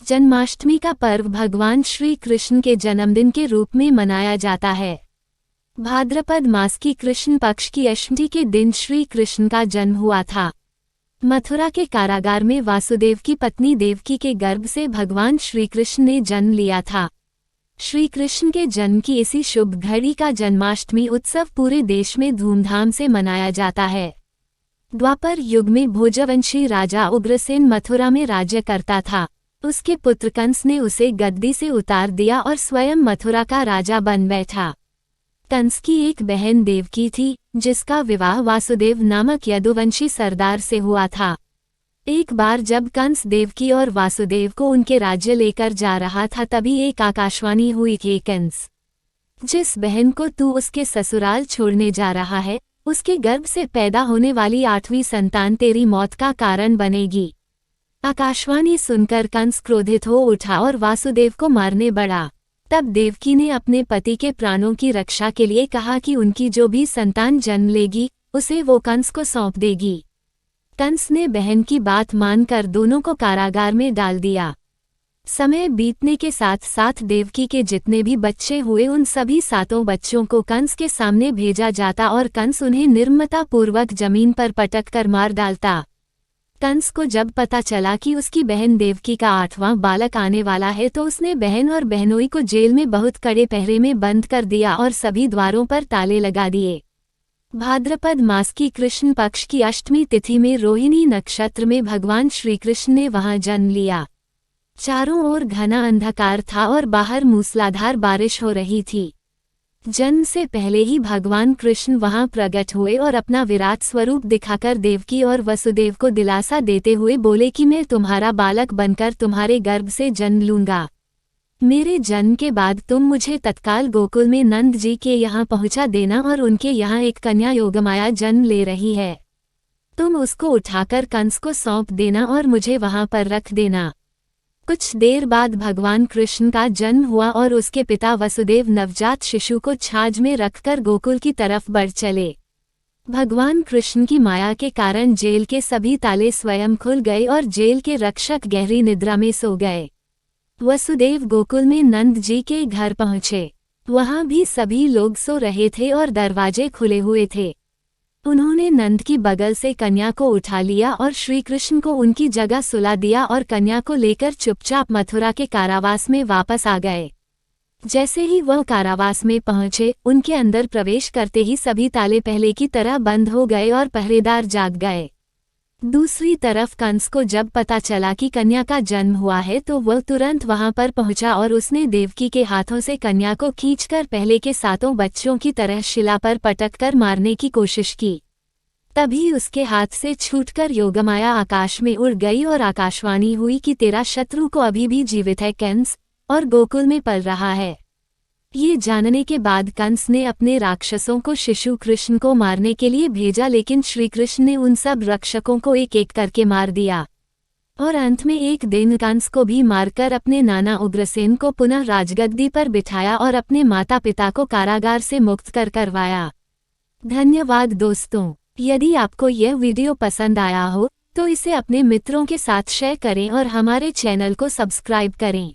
जन्माष्टमी का पर्व भगवान श्री कृष्ण के जन्मदिन के रूप में मनाया जाता है। भाद्रपद मास की कृष्ण पक्ष की अष्टमी के दिन श्री कृष्ण का जन्म हुआ था। मथुरा के कारागार में वासुदेव की पत्नी देवकी के गर्भ से भगवान श्री कृष्ण ने जन्म लिया था। श्री कृष्ण के जन्म की इसी शुभ घड़ी का जन्माष्टमी उत्सव पूरे देश में धूमधाम से मनाया जाता है। द्वापर युग में भोजवंशी राजा उग्रसेन मथुरा में राज्य करता था। उसके पुत्र कंस ने उसे गद्दी से उतार दिया और स्वयं मथुरा का राजा बन बैठा। कंस की एक बहन देवकी थी, जिसका विवाह वासुदेव नामक यदुवंशी सरदार से हुआ था। एक बार जब कंस देवकी और वासुदेव को उनके राज्य लेकर जा रहा था, तभी एक आकाशवाणी हुई कि कंस, जिस बहन को तू उसके ससुराल छोड़ने जा रहा है, उसके गर्भ से पैदा होने वाली 8वीं संतान तेरी मौत का कारण बनेगी। आकाशवाणी सुनकर कंस क्रोधित हो उठा और वासुदेव को मारने बढ़ा। तब देवकी ने अपने पति के प्राणों की रक्षा के लिए कहा कि उनकी जो भी संतान जन्म लेगी, उसे वो कंस को सौंप देगी। कंस ने बहन की बात मानकर दोनों को कारागार में डाल दिया। समय बीतने के साथ साथ देवकी के जितने भी बच्चे हुए, उन सभी 7 बच्चों को कंस के सामने भेजा जाता और कंस उन्हें निर्ममतापूर्वक जमीन पर पटक कर मार डालता। कंस को जब पता चला कि उसकी बहन देवकी का 8वां बालक आने वाला है, तो उसने बहन और बहनोई को जेल में बहुत कड़े पहरे में बंद कर दिया और सभी द्वारों पर ताले लगा दिए। भाद्रपद मास की कृष्ण पक्ष की अष्टमी तिथि में रोहिणी नक्षत्र में भगवान श्री कृष्ण ने वहां जन्म लिया। चारों ओर घना अंधकार था और बाहर मूसलाधार बारिश हो रही थी। जन्म से पहले ही भगवान कृष्ण वहां प्रकट हुए और अपना विराट स्वरूप दिखाकर देवकी और वसुदेव को दिलासा देते हुए बोले कि मैं तुम्हारा बालक बनकर तुम्हारे गर्भ से जन्म लूंगा। मेरे जन्म के बाद तुम मुझे तत्काल गोकुल में नंद जी के यहाँ पहुंचा देना और उनके यहाँ एक कन्या योगमाया जन्म ले रही है। तुम उसको उठाकर कंस को सौंप देना और मुझे वहां पर रख देना। कुछ देर बाद भगवान कृष्ण का जन्म हुआ और उसके पिता वसुदेव नवजात शिशु को छाछ में रखकर गोकुल की तरफ बढ़ चले। भगवान कृष्ण की माया के कारण जेल के सभी ताले स्वयं खुल गए और जेल के रक्षक गहरी निद्रा में सो गए। वसुदेव गोकुल में नंद जी के घर पहुंचे। वहां भी सभी लोग सो रहे थे और दरवाजे खुले हुए थे। उन्होंने नंद की बगल से कन्या को उठा लिया और श्री कृष्ण को उनकी जगह सुला दिया और कन्या को लेकर चुपचाप मथुरा के कारावास में वापस आ गए। जैसे ही वह कारावास में पहुंचे, उनके अंदर प्रवेश करते ही सभी ताले पहले की तरह बंद हो गए और पहरेदार जाग गए। दूसरी तरफ कंस को जब पता चला कि कन्या का जन्म हुआ है, तो वह तुरंत वहां पर पहुंचा और उसने देवकी के हाथों से कन्या को खींचकर पहले के 7 बच्चों की तरह शिला पर पटककर मारने की कोशिश की। तभी उसके हाथ से छूटकर योगमाया आकाश में उड़ गई और आकाशवाणी हुई कि तेरा शत्रु को अभी भी जीवित है कंस, और गोकुल में पल रहा है। ये जानने के बाद कंस ने अपने राक्षसों को शिशु कृष्ण को मारने के लिए भेजा, लेकिन श्री कृष्ण ने उन सब रक्षकों को एक एक करके मार दिया और अंत में एक दिन कंस को भी मारकर अपने नाना उग्रसेन को पुनः राजगद्दी पर बिठाया और अपने माता पिता को कारागार से मुक्त करवाया। धन्यवाद दोस्तों। यदि आपको यह वीडियो पसंद आया हो तो इसे अपने मित्रों के साथ शेयर करें और हमारे चैनल को सब्सक्राइब करें।